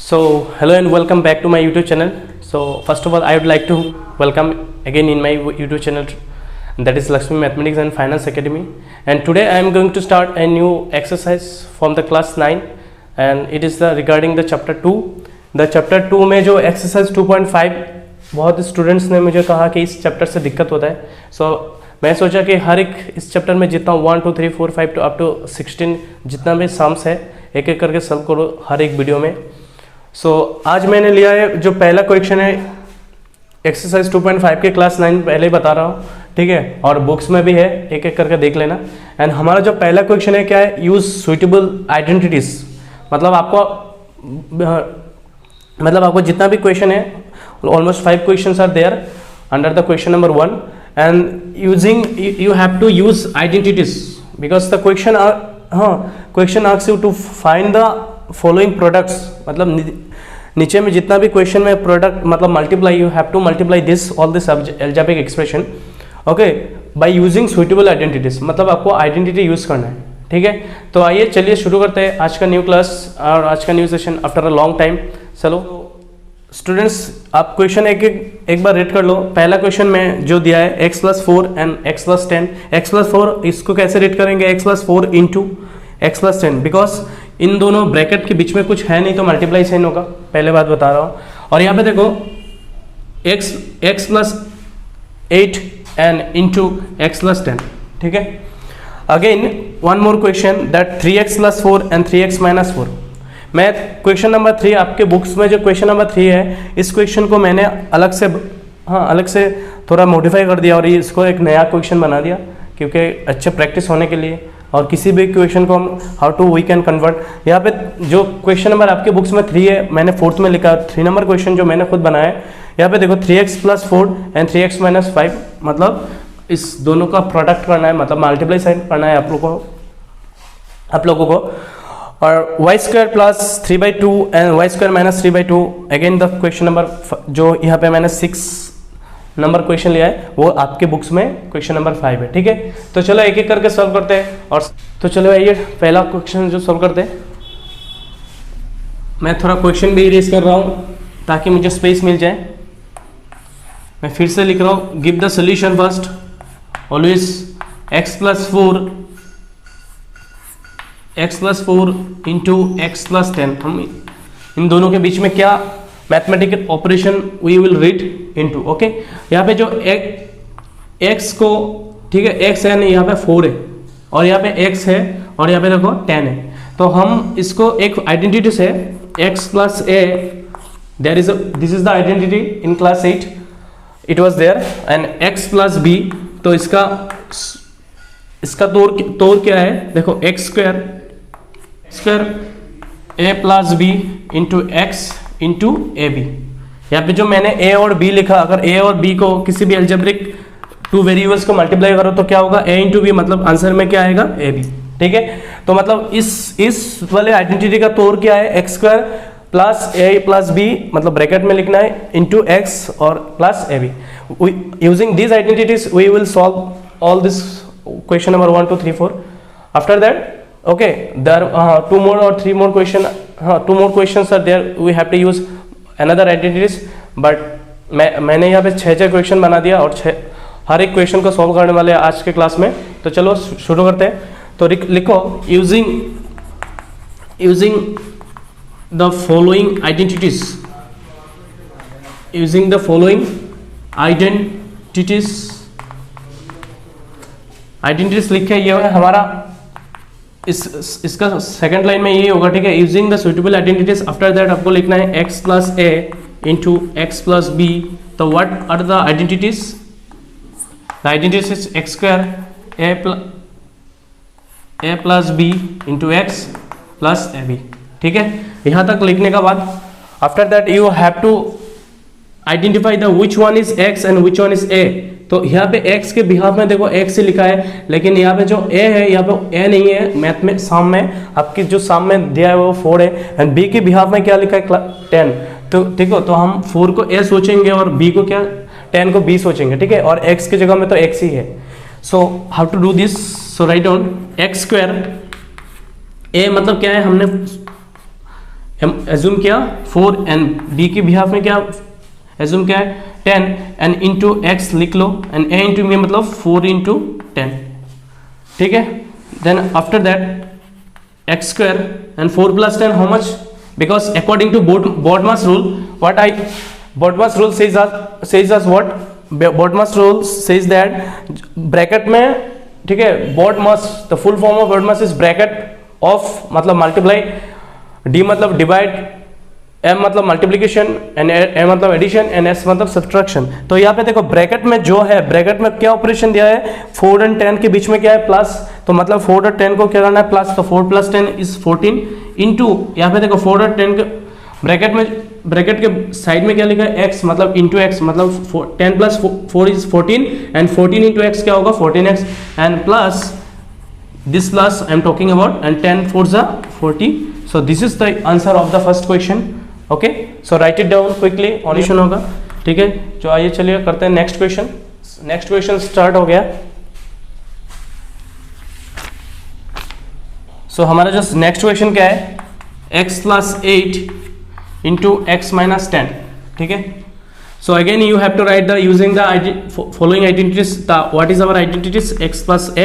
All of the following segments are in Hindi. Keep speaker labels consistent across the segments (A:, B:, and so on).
A: So, hello and welcome back to my YouTube channel. So, first of all, I would like to welcome again in my YouTube channel, that is Lakshmi Mathematics and Finance Academy. And today I am going to start a new exercise from the class 9, and it is regarding the chapter 2. The chapter 2 में जो exercise 2.5 बहुत स्टूडेंट्स ने मुझे कहा कि इस चैप्टर से दिक्कत होता है. So, मैं सोचा कि हर एक इस चैप्टर में जितना 1 2 3 4 5 अप टू 16 जितना भी सम्स है एक एक करके सॉल्व करो हर एक वीडियो में. सो आज मैंने लिया है जो पहला क्वेश्चन है एक्सरसाइज 2.5 के क्लास 9 पहले ही बता रहा हूँ, ठीक है, और बुक्स में भी है, एक एक करके देख लेना. एंड हमारा जो पहला क्वेश्चन है क्या है, यूज सुइटेबल आइडेंटिटीज. मतलब आपको जितना भी क्वेश्चन है almost 5 questions are there under the question number 1 and using you have to use identities because the question asks you to find the following products. मतलब नीचे में जितना भी क्वेश्चन में प्रोडक्ट मतलब multiply, you have to multiply this all this algebraic expression, okay, by using suitable identities. मतलब आपको आइडेंटिटी यूज करना है, ठीक है. तो आइए चलिए शुरू करते हैं आज का न्यू क्लास और आज का new session after a long time. चलो स्टूडेंट्स, आप क्वेश्चन एक बार रीड कर लो. पहला क्वेश्चन में जो दिया है x+4 एंड x+10. x+4 इसको कैसे रीड करेंगे, x+4 into x+10, because in दोनों ब्रैकेट के बीच में कुछ है नहीं तो मल्टीप्लाई साइन होगा, पहले बात बता रहा हूँ. और यहाँ पे देखो x+8 एंड इंटू x+10, ठीक है. Again one more question that 3x+4 and 3x-4. मैं क्वेश्चन नंबर 3 आपके बुक्स में जो क्वेश्चन नंबर 3 है इस क्वेश्चन को मैंने अलग से थोड़ा मॉडिफाई कर दिया और इसको एक नया क्वेश्चन बना दिया क्योंकि अच्छे प्रैक्टिस होने के लिए. और किसी भी क्वेश्चन को हम how to we can convert. यहाँ पे जो क्वेश्चन नंबर आपके बुक्स में 3 है मैंने 4th में लिखा 3 नंबर क्वेश्चन जो मैंने खुद बनाया है. यहाँ पे देखो 3x+4 एंड 3x-5, मतलब इस दोनों का प्रोडक्ट करना है, मतलब मल्टीप्लाई साइन करना है आप लोगों को. और y² + 3/2 and y² - 3/2. Again the question number जो यहाँ पे मैंने 6 नंबर क्वेश्चन लिया है वो आपके बुक्स में क्वेश्चन नंबर 5 है, ठीक है. तो चलो एक एक करके सॉल्व करते हैं. और तो चलो आइए पहला क्वेश्चन जो सॉल्व करते हैं. मैं थोड़ा क्वेश्चन भी इरेज कर रहा हूँ ताकि मुझे स्पेस मिल जाए. मैं फिर से लिख रहा हूँ, give the solution first. Always x+4 into x+10. हम इन दोनों के बीच में क्या mathematical operation we will read into, okay. यहाँ पे जो x को, ठीक है, x है नहीं, यहाँ पे 4 है और यहाँ पे x है और यहाँ पे देखो 10 है. तो हम इसको एक आइडेंटिटी से x+a, there is this is the identity in class 8 it was there, and x+b. तो इसका तौर क्या है, देखो x² a + b into x into a b. यहाँ पे जो मैंने a और b लिखा, अगर a और b को किसी भी एल्जेब्रिक 2 वेरिएबल्स को मल्टीप्लाई करो तो क्या होगा, a इंटू बी, मतलब आंसर में क्या आएगा, ए बी, ठीक है. तो मतलब इस वाले आइडेंटिटी का तौर क्या है, x² + a + b, मतलब ब्रैकेट में लिखना है, इंटू x और plus a b. Using this identities we will solve all this question number 1 2 3 4. After that okay, there are 2 more or 3 more questions are there. We have to use another identities, but मैंने यहाँ पे 6 क्वेश्चन बना दिया और हर एक क्वेश्चन को सॉल्व करने वाले आज के क्लास में. तो चलो शुरू करते हैं. तो लिखो, using the following identities लिखे. ये है हमारा इसका सेकंड लाइन में ये होगा, ठीक है. Using the suitable identities. After that आपको लिखना है x+a इंटू x+b. तो what are the identities? The identities x² a + b into x + ab, ठीक है. यहाँ तक लिखने का बाद after that you have to identify the which one is x and which one is a. तो यहाँ पे x के बिहाफ में देखो x से लिखा है, लेकिन यहाँ पे जो a है यहाँ पे a नहीं है. मैथ में साम में आपकी जो साम में दिया है वो 4 है, एंड b के बिहाफ में क्या लिखा है, 10. तो ठीक है, तो हम 4 को a सोचेंगे और b को क्या, 10 को b सोचेंगे, ठीक है. और x की जगह में तो x ही है. So how to do this, so write down x² a मतलब क्या है, हमने हम एज्यूम किया 4 एंड बी की बिहाफ में क्या एज्यूम क्या है 10 एंड इंटू एक्स लिख लो एंड ए इंटू बी मतलब 4 इंटू 10, ठीक है। Then after that x square and 4 plus 10 how much, because according to Bodmas rule what Bodmas rule says us what Bodmas rule says that bracket में, ठीक है, Bodmas the full form of Bodmas is bracket of मतलब मल्टीप्लाई, डी मतलब डिवाइड, एम मतलब मल्टीप्लिकेशन एंड ए मतलब एडिशन एंड एस मतलब सब्ट्रैक्शन। तो यहाँ पे देखो ब्रैकेट में जो है, ब्रैकेट में क्या ऑपरेशन दिया है 4 एंड 10 के बीच में क्या है प्लस, तो मतलब 4 और 10 को क्या करना है प्लस, तो 4 प्लस 10 इज 14 इंटू यहाँ पे देखो 4 और 10 के ब्रैकेट में, ब्रैकेट के साइड में क्या लिखा है x मतलब इंटू एक्स मतलब 10 plus 4 is 14 and 14 into x क्या होगा 14x and plus this plus I am talking about and 10 4s are 40. So this is the answer of the first question. Okay, so write it down quickly, solution होगा, ठीक है। तो आइए चलिए करते हैं next question. Next question start हो गया। सो हमारा जो नेक्स्ट क्वेश्चन क्या है x plus 8 into x minus 10, ठीक है। So again you have to write the using the following identities. What is our identities? X plus a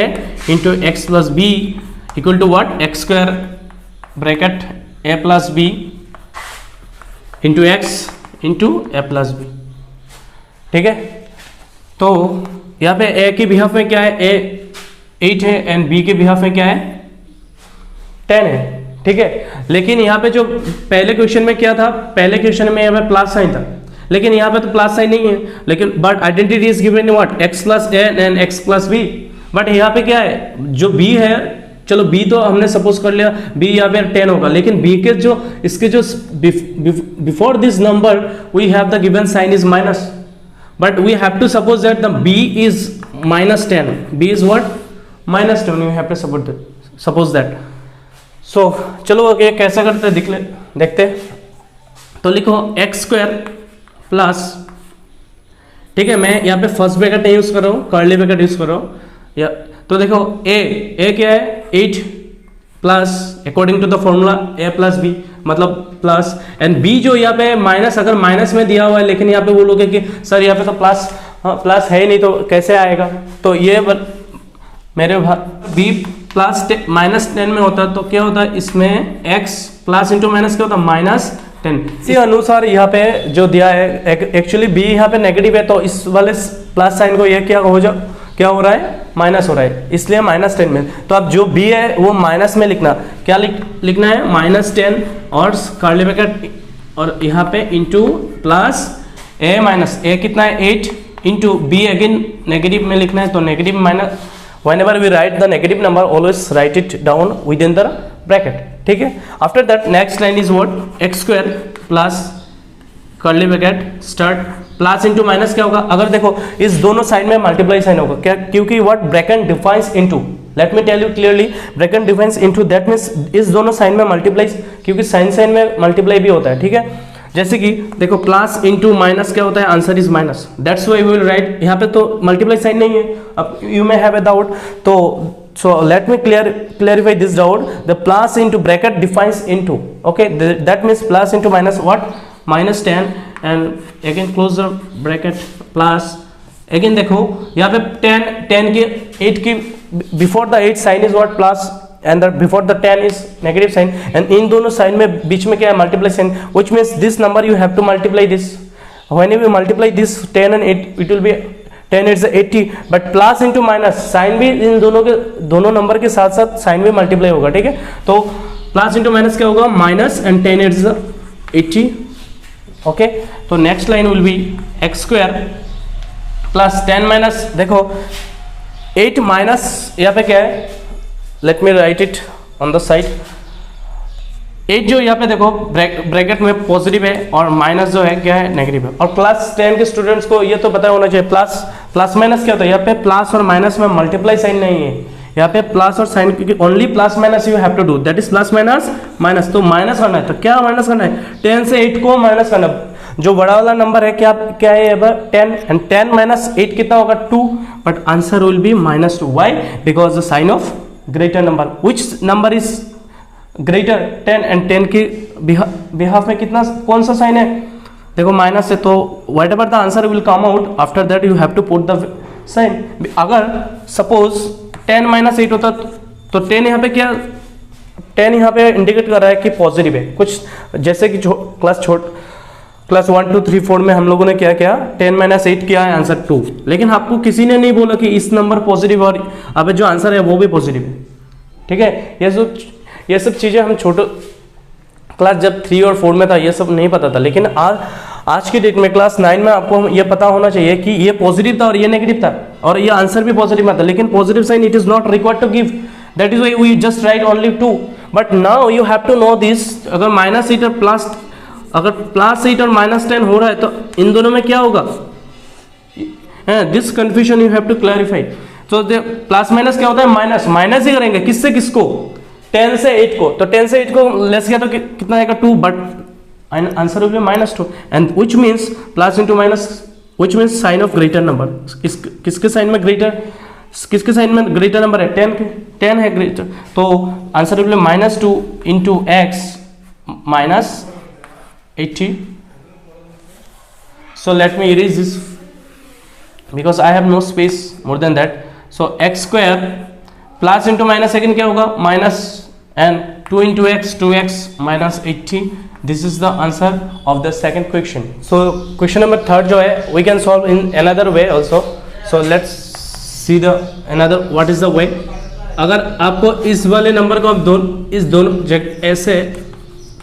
A: into x plus b equal to what? X square bracket a plus b into x into a plus b, ठीक है। तो यहाँ पे a की बिहाफ में क्या है, a 8 है एंड b के बिहाफ में क्या है 10 है, ठीक है। लेकिन यहाँ पे जो पहले क्वेश्चन में क्या था, पहले क्वेश्चन में यहाँ पे प्लस साइन था, लेकिन यहाँ पे तो प्लस साइन नहीं है, लेकिन but identity is given in what x plus a and x plus b। But यहाँ पे क्या है जो b है, चलो b तो हमने सपोज कर लिया b यहाँ पे 10 होगा, लेकिन b के जो इसके जो before this number we have the given sign is minus, but we have to suppose that the b is minus 10, b is what minus 10, you have to suppose that. So चलो ये कैसे करते हैं देखते। तो लिखो x स्क्वायर प्लस, ठीक है, मैं यहाँ पे फर्स्ट ब्रैकेट नहीं यूज कर रहा हूँ, कर्ली ब्रैकेट यूज कर रहा हूँ या। तो देखो a क्या है 8 plus according to the formula a plus b मतलब प्लस एंड b जो यहाँ पे माइनस, अगर माइनस में दिया हुआ है लेकिन यहाँ पे बोलोगे कि सर यहाँ पे तो प्लस, हाँ प्लस है ही नहीं तो कैसे आएगा, तो ये मेरे b प्लस माइनस 10 में होता तो क्या होता है इसमें x प्लस इंटू माइनस क्या होता माइनस 10। इसी अनुसार यहाँ पे जो दिया है एक्चुअली b यहाँ पे नेगेटिव है, तो इस वाले प्लस साइन को ये क्या हो रहा है माइनस हो रहा है, इसलिए माइनस 10 में। तो अब जो b है वो माइनस में लिखना, क्या लिखना है माइनस 10 और कर्ली ब्रैकेट और यहाँ पे into plus a minus a कितना है 8 इंटू b अगेन नेगेटिव में लिखना है, तो negative minus whenever we write the negative number always write it down within the bracket, ठीक है। After that next line is what x square plus curly bracket start plus into minus क्या होगा, अगर देखो इस दोनों साइड में मल्टीप्लाई साइन होगा क्या, क्योंकि what bracket defines into, let me tell you clearly, bracket defines into that means इस दोनों साइन में मल्टीप्लाई, क्योंकि साइन में मल्टीप्लाई भी होता है, ठीक है। जैसे कि देखो प्लस इंटू माइनस क्या होता है, answer is minus, that's why we will write, यहाँ पे तो मल्टीप्लाई साइन नहीं है। अब you may have a doubt, तो so let me clarify this doubt. The plus into bracket defines into, okay, that means plus into minus what, minus 10 and again close the bracket plus again देखो यहाँ पे 10 की 8 की before the 8 sign is what plus and the before the 10 is negative sign and इन दोनों साइन में बीच में क्या है multiply sign, which means this number you have to multiply this, whenever you multiply this 10 and 8 it will be 10 it's 80, but plus into minus sign भी इन दोनों नंबर के साथ साथ साइन भी मल्टीप्लाई होगा, ठीक है। तो प्लस इंटू माइनस क्या होगा माइनस एंड 10 इट्स 80, ओके। तो next line will be x square plus 10 minus, देखो 8 माइनस यहाँ पे क्या है, let me right it on the side, 8 जो यहाँ पे देखो ब्रैकेट में पॉजिटिव है और माइनस जो है क्या है नेगेटिव है, और प्लस 10 के स्टूडेंट्स को ये तो पता होना चाहिए प्लस माइनस क्या होता है, यहाँ पे प्लस और माइनस में मल्टीप्लाई साइन नहीं है, यहाँ पे प्लस और साइन, क्योंकि only plus minus you have to do, that is plus minus minus, तो माइनस करना है, तो क्या माइनस करना है 10 से 8 को माइनस करना, जो बड़ा वाला नंबर है क्या है 10 एंड 10 माइनस 8 कितना होगा 2, but answer will be -2, why, because the sign of greater number, which number is greater 10 and 10 के बिहाफ में कितना कौन सा साइन है, देखो माइनस है, तो whatever the answer will come out after that you have to put the sign. अगर सपोज 10 माइनस 8 होता तो 10 यहाँ पे क्या, 10 यहाँ पे इंडिकेट कर रहा है कि पॉजिटिव है, कुछ जैसे कि क्लास 1 2 3 4 में हम लोगों ने क्या किया, 10 माइनस 8 किया है आंसर 2, लेकिन आपको किसी ने नहीं बोला कि इस नंबर पॉजिटिव और अब जो आंसर है वो भी पॉजिटिव है। ठीक है, ये सब चीज़ें हम छोटे क्लास जब 3 और 4 में था ये सब नहीं पता था, लेकिन आज की डेट में क्लास 9 में आपको ये पता होना चाहिए कि ये पॉजिटिव था और ये नेगेटिव था और ये आंसर भी पॉजिटिव में था, लेकिन positive sign it is not required to give, that is why we just write only 2, but now you have to know this. अगर -8 और +8 और -10 हो रहा है तो इन दोनों में क्या होगा, this confusion you have to clarify. तो प्लस माइनस क्या होता है, माइनस ही करेंगे, किससे किसको, 10 से 8 को, तो 10 से 8 को लेस किया तो कितना आएगा 2, but answer will be -2 and which means plus into minus which means sign of greater number. किसके साइन में ग्रेटर नंबर है, 10 है ग्रेटर, तो answer will be -2 into x -80। so let me erase this because I have no space more than that, so x square plus into minus second क्या होगा minus and 2 into x 2x -80, this is the answer of the second question. So question number 3 जो है we can solve in another way also, so let's see the another what is the way. अगर आपको इस वाले नंबर को आप इस दोनों ऐसे,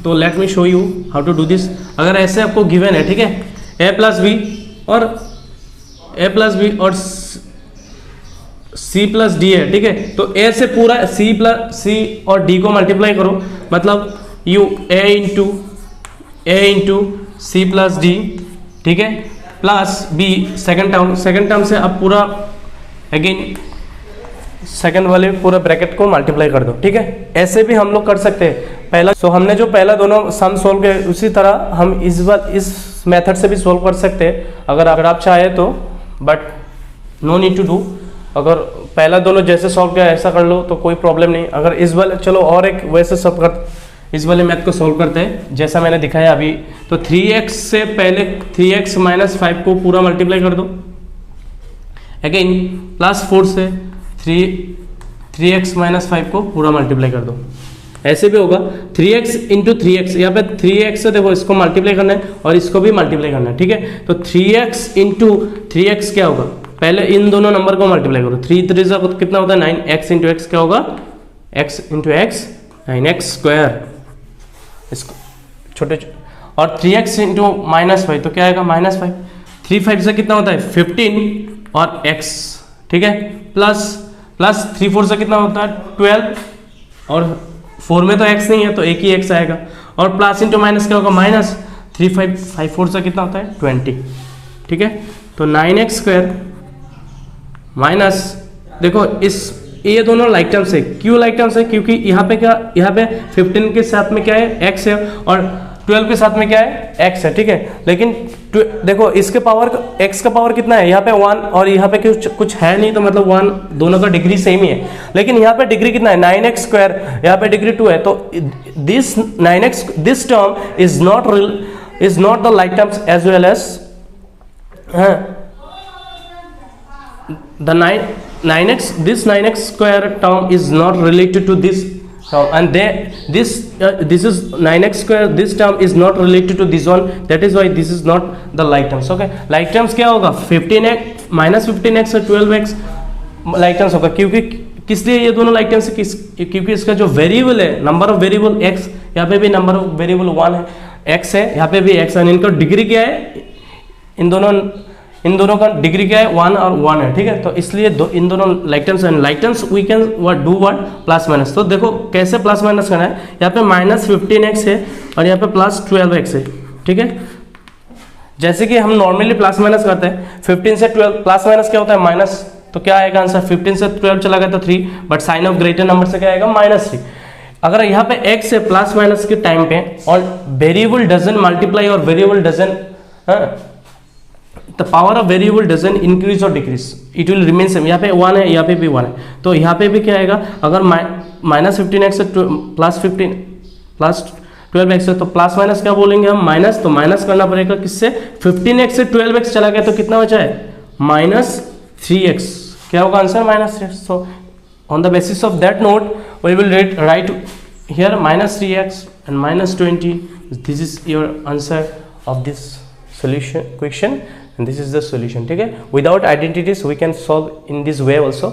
A: तो let me show you how to do this. अगर ऐसे आपको गिवन है, ठीक है, a प्लस बी और c प्लस डी है, ठीक है, तो a से पूरा c और d को मल्टीप्लाई करो, मतलब you a into c plus d, ठीक है, प्लस b सेकेंड टर्म से अब पूरा अगेन सेकेंड वाले पूरा ब्रैकेट को मल्टीप्लाई कर दो, ठीक है। ऐसे भी हम लोग कर सकते हैं पहला, सो हमने जो पहला दोनों सम सोल्व किए उसी तरह हम इस मेथड से भी सोल्व कर सकते हैं अगर आप चाहे तो, but no need to do. अगर पहला दोनों जैसे सॉल्व किया ऐसा कर लो तो कोई प्रॉब्लम नहीं। अगर इस वाले, चलो और एक वैसे सब कर, इस वाले मैथ को सॉल्व करते हैं जैसा मैंने दिखाया अभी। तो 3x से पहले 3x - 5 को पूरा मल्टीप्लाई कर दो, अगेन प्लस 4 से 3x - 5 को पूरा मल्टीप्लाई कर दो, ऐसे भी होगा 3x इंटू 3x, यहाँ पे 3x से देखो इसको मल्टीप्लाई करना है और इसको भी मल्टीप्लाई करना है, ठीक है। तो 3x इंटू 3x क्या होगा, पहले इन दोनों नंबर को मल्टीप्लाई करो, 3 3 जा कितना होता है 9, x इंटू एक्स क्या होगा, x into x 9x square, इसको छोटे और 3x इंटू -5 तो क्या आएगा -5, 3 5 से कितना होता है 15 और x, ठीक है, प्लस 3 4 से कितना होता है 12 और 4 में तो x नहीं है तो एक ही x आएगा, और प्लस इंटू माइनस क्या होगा माइनस, 3 5 4 से कितना होता है 20, ठीक है। तो 9x स्क्वायर माइनस, देखो ये दोनों लाइक टर्म्स है, क्यों लाइक टर्म्स है, क्योंकि यहाँ पे 15 के साथ में क्या है x है और 12 के साथ में क्या है x है, ठीक है। लेकिन देखो इसके पावर x का पावर कितना है, यहाँ पे 1 और यहाँ पे कुछ है नहीं, तो मतलब 1 दोनों का डिग्री सेम ही है, लेकिन यहाँ पे डिग्री कितना है 9x स्क्वायर, यहाँ पे डिग्री 2 है, तो this term is not the like terms as well as the 9x square term is not related to this term, and this is 9x square, this term is not related to this one, that is why this is not the like terms, okay। like terms क्या होगा 15x -15x और 12x like terms होगा, क्योंकि किस लिए ये दोनों like terms है, क्योंकि इसका जो वेरिएबल है, नंबर ऑफ वेरिएबल x, यहाँ पे भी नंबर ऑफ वेरिएबल 1 है, x है, यहाँ पे भी x है, इनका डिग्री क्या है, इन दोनों का डिग्री क्या है 1 और 1 है, ठीक है। तो इसलिए इन दोनों like terms and like terms we can do what plus minus. तो देखो कैसे प्लस माइनस करना है, यहाँ पे -15x है और यहाँ पे +12x है, ठीक है। जैसे कि हम नॉर्मली प्लस माइनस करते हैं, 15 से 12 प्लस माइनस क्या होता है माइनस, तो क्या आएगा आंसर, 15 से 12 चला गया तो 3, but sign of greater number से क्या आएगा -3। अगर यहाँ पे x है प्लस माइनस के टाइम पे और वेरिएबल डजंट मल्टीप्लाई और variable doesn't the power of variable doesn't increase or decrease, it will remain same, यहाँ पे 1 है, यहाँ पे भी 1 है, तो यहाँ पे भी क्या आएगा, अगर -15x से +12x है, तो प्लस माइनस क्या बोलेंगे हम, माइनस, तो माइनस करना पड़ेगा किससे, 15x से 12x चला गया तो कितना बचा है, -3x, क्या होगा answer, -3x। So on the basis of that note we will write here -3x and -20, this is your answer of this solution question and this is the solution, ठीक है। Without identities we can solve in this way also.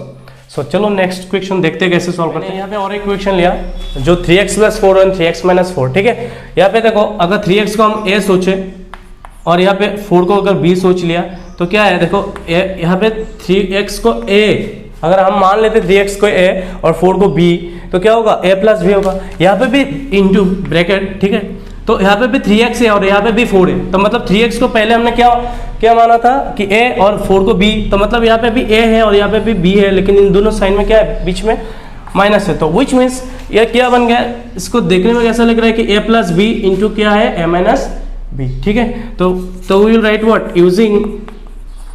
A: So चलो नेक्स्ट क्वेश्चन देखते हैं कैसे सॉल्व करते हैं। यहाँ पे और एक क्वेश्चन लिया जो 3x + 4 और 3x - 4, ठीक है। यहाँ पे देखो अगर 3x को हम a सोचे और यहाँ पे 4 को अगर b सोच लिया तो क्या है, देखो यहाँ पे 3x को a, अगर हम मान लेते 3x को a और 4 को b तो क्या होगा, a + b होगा। यहाँ पे भी इंटू ब्रैकेट, ठीक है, तो यहाँ पे भी 3x है और यहाँ पे भी 4 है, तो मतलब 3x को पहले हमने क्या माना था कि a और 4 को b, तो मतलब यहाँ पे भी a है और यहाँ पे भी b है, लेकिन इन दोनों साइन में क्या है, बीच में माइनस है, तो विच मीन्स यह क्या बन गया, इसको देखने में कैसा लग रहा है कि a + b इंटू क्या है, a - b, ठीक है। तो we will write what,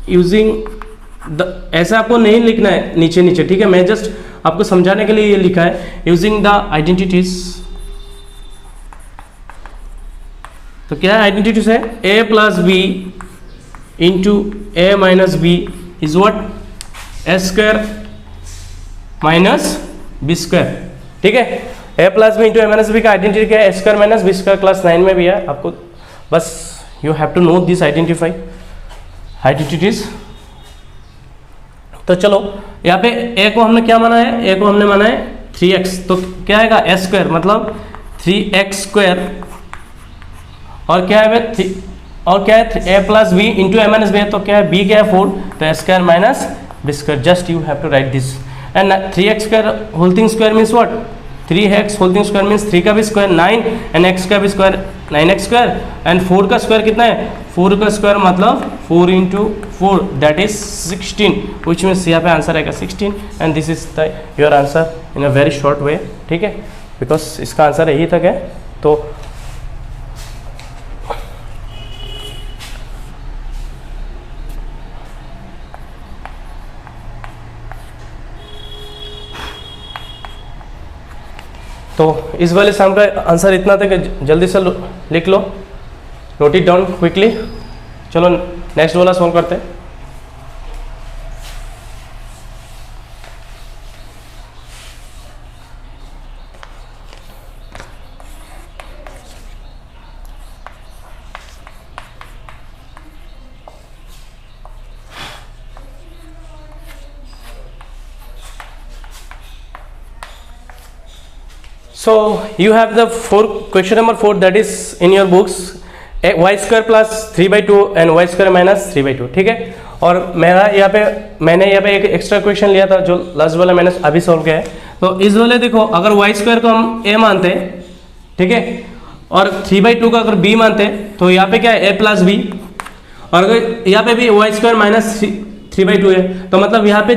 A: using ऐसा आपको नहीं लिखना है नीचे, ठीक है, मैं जस्ट आपको समझाने के लिए ये लिखा है, यूजिंग द आइडेंटिटीज। तो क्या आइडेंटिटीज है, a + b into a - b is what, a² - b², ठीक है। a + b into a - b का आइडेंटिटी क्या है, a² - b², क्लास 9 में भी है आपको, बस you have to know this identities. तो चलो यहाँ पे a को हमने क्या माना है, a को हमने माना है 3x, तो क्या आएगा, a² मतलब 3x² और क्या है और क्या है, a + b into a - b है, तो क्या है, b क्या है 4, तो a² - b², just you have to write this. And 3x² whole thing square means what, 3x whole thing square means 3 का भी स्क्वायर 9 एंड x का भी स्क्वायर 9x² एंड 4 का स्क्वायर कितना है, 4 का स्क्वायर मतलब 4 into 4 that is 16, which means यहाँ पे आंसर आएगा 16 and this is the your answer in a very short way, ठीक है, बिकॉज इसका आंसर यही तक है। तो इस वाले सम का आंसर इतना था कि जल्दी से लिख लो, नोट इट डाउन क्विकली। चलो नेक्स्ट वाला सॉल्व करते हैं। So you have the question number 4 that is in your books, y² + 3/2 and y² - 3/2, ठीक है। और मैंने यहाँ पे एक एक्स्ट्रा क्वेश्चन लिया था जो लास्ट वाला मैंने अभी सॉल्व किया है। तो इस वाले देखो अगर y² को हम a मानते हैं, ठीक है, और 3/2 को अगर b मानते हैं तो यहाँ पे क्या है, a + b, और अगर यहाँ पे भी y² - 3/2 है, तो मतलब यहाँ पे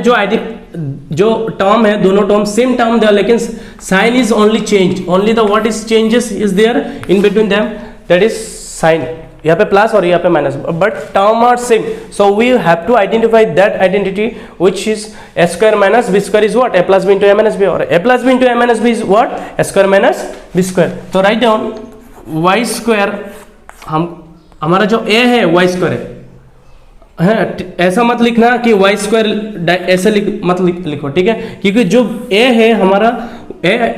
A: जो टर्म है दोनों टर्म सेम टर्म है, लेकिन sign is only change, only the what is changes is there in between them, that is sign, यहाँ पे प्लस और यहाँ पे minus, but term are same, so we have to identify that identity which is a² - b² is what, a + b into a - b, और a + b into a - b is what, a² - b²। तो राइट डाउन y², हमारा जो a है y² है, ऐसा मत लिखना कि y² ऐसे मत लिखो, ठीक है, क्योंकि जो a है हमारा a,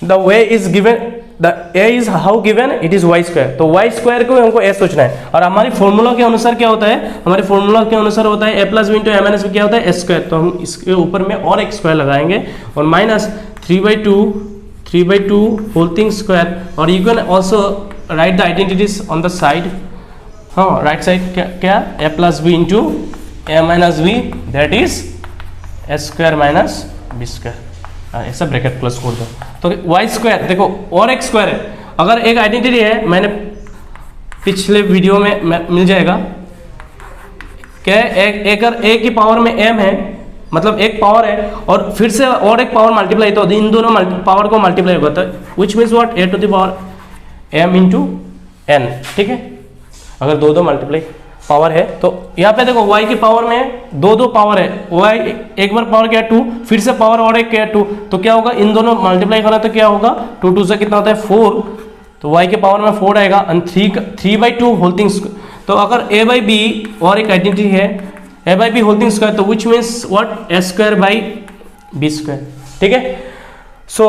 A: the way is given, the a is how given, it is y², तो y² को हमको a सोचना है। और हमारी फॉर्मूला के अनुसार क्या होता है, हमारे फॉर्मूला के अनुसार होता है a + b into a - b क्या होता है, a², तो हम इसके ऊपर में और एक स्क्वायर लगाएंगे और माइनस 3/2 होल थिंग स्क्वायर, और you can also right the identities on the side, हाँ राइट साइड क्या a + b into a - b that is a² - b², ऐसा ब्रैकेट प्लस खोल दो। तो y² देखो और एक स्क्वायर है, अगर एक आइडेंटिटी है, मैंने पिछले वीडियो में मिल जाएगा, क्या एक की पावर में m है, मतलब एक पावर है और फिर से और एक पावर मल्टीप्लाई, तो इन दोनों पावर को मल्टीप्लाई होगा, तो which means what, a to the power m into n, ठीक है। अगर दो मल्टीप्लाई पावर है। तो यहाँ पे देखो y की पावर में दो पावर है, y एक बार पावर क्या है 2, फिर से पावर और एक क्या है 2, तो क्या होगा इन दोनों मल्टीप्लाई करना तो क्या होगा 2 2 से कितना होता है 4, तो y के पावर में 4 आएगा एंड 3/2 होल थिंग। तो अगर a बाई बी और एक आइडेंटिटी है a by B whole thing square, तो which means what a square by B square, ठीक है। सो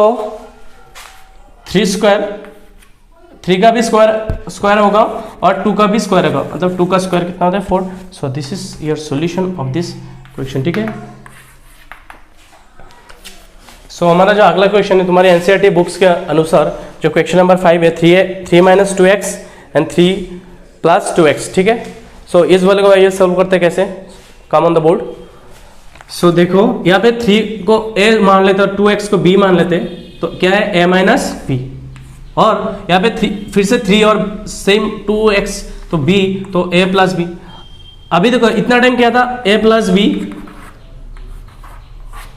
A: 3 का भी स्क्वायर होगा और 2 का भी स्क्वायर होगा, मतलब 2 का स्क्वायर कितना होता है 4। So this is your solution of this question, ठीक है। सो हमारा जो अगला क्वेश्चन है तुम्हारे एनसीईआरटी बुक्स के अनुसार जो क्वेश्चन नंबर 5 है 3 minus 2x and 3 plus 2x, ठीक है। सो इस वाले को ये सॉल्व करते कैसे, कम ऑन द बोर्ड। सो देखो यहाँ पे 3 को a मान लेते और 2x को b मान लेते, तो क्या है a माइनस बी, और यहाँ पे 3 फिर से 3 और सेम 2x तो b, तो a प्लस बी। अभी देखो इतना टाइम क्या था a प्लस बी,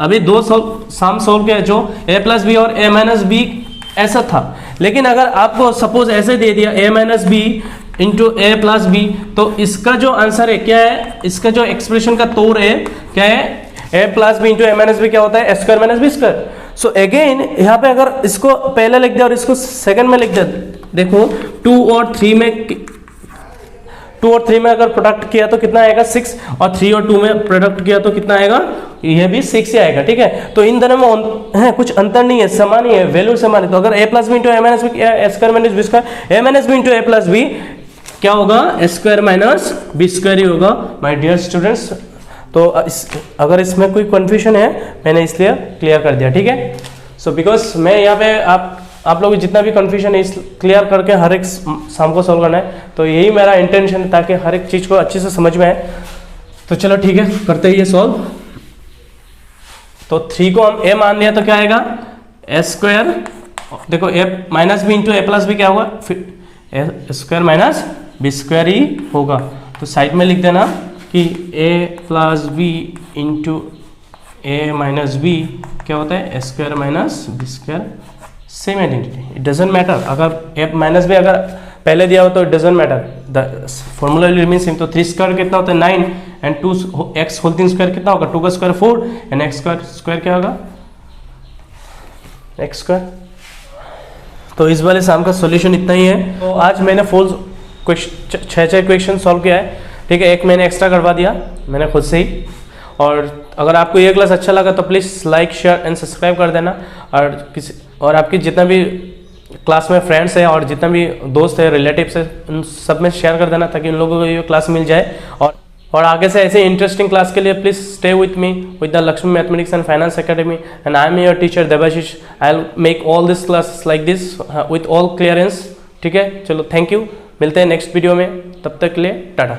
A: अभी दो सम सोल्व किया जो a प्लस बी और a माइनस बी ऐसा था। लेकिन अगर आपको सपोज ऐसे दे दिया a minus B into A plus B, तो इसका जो आंसर है क्या है, इसका जो एक्सप्रेशन का तौर है क्या है a plus B into A minus B क्या होता है a square minus B square. So again यहाँ पे अगर इसको पहले लिख दिया और इसको सेकंड में लिख दिया, देखो 2 और 3 में अगर प्रोडक्ट किया तो कितना आएगा 6, और 3 और 2 में प्रोडक्ट किया तो कितना आएगा, यह भी 6 ही आएगा, ठीक है। तो इन दोनों में है कुछ अंतर नहीं है, समान ही है, वैल्यू समान है। तो अगर a plus B into A minus B क्या square minus B square, a minus B into A plus B क्या होगा स्क्वायर माइनस बी स्क्वायर ही होगा माय डियर स्टूडेंट्स। तो अगर इसमें कोई कन्फ्यूजन है मैंने इसलिए क्लियर कर दिया, ठीक है। सो बिकॉज मैं यहाँ पे आप लोग जितना भी कन्फ्यूजन है इस क्लियर करके हर एक सम को सॉल्व करना है, तो यही मेरा इंटेंशन है ताकि हर एक चीज़ को अच्छे से समझ में आए। तो चलो ठीक है करते हैं ये सॉल्व। तो 3 को हम a मान लिया तो क्या आएगा a स्क्वायर, देखो a minus B into A plus B क्या होगा, फिर a square minus B square ही होगा। तो साइड में लिख देना कि a plus B into A minus B क्या होता है a square minus B square, same identity, it doesn't matter. अगर a माइनस बी अगर पहले दिया हो तो it doesn't matter, the formula remains same. तो 3 स्क्वायर कितना होता है 9 and 2x whole thing square कितना होगा 2 का स्क्वायर 4 एंड x स्क्वायर क्या होगा x स्क्वायर। तो इस वाले सम का सॉल्यूशन इतना ही है। तो आज मैंने 6 क्वेश्चन सॉल्व किया है, ठीक है। एक मैंने एक्स्ट्रा करवा दिया मैंने खुद से ही। और अगर आपको ये क्लास अच्छा लगा तो please like share and subscribe कर देना, और आपकी जितना भी क्लास में फ्रेंड्स है और जितना भी दोस्त है रिलेटिव्स है उन सब में शेयर कर देना ताकि उन लोगों को ये क्लास मिल जाए। और आगे से ऐसे इंटरेस्टिंग क्लास के लिए please stay with me with the Lakshmi mathematics and finance academy, and I am your teacher Debashish. I will make all this classes like this with all clearance, ठीक है। चलो थैंक यू, मिलते हैं नेक्स्ट वीडियो में, तब तक के लिए टाटा।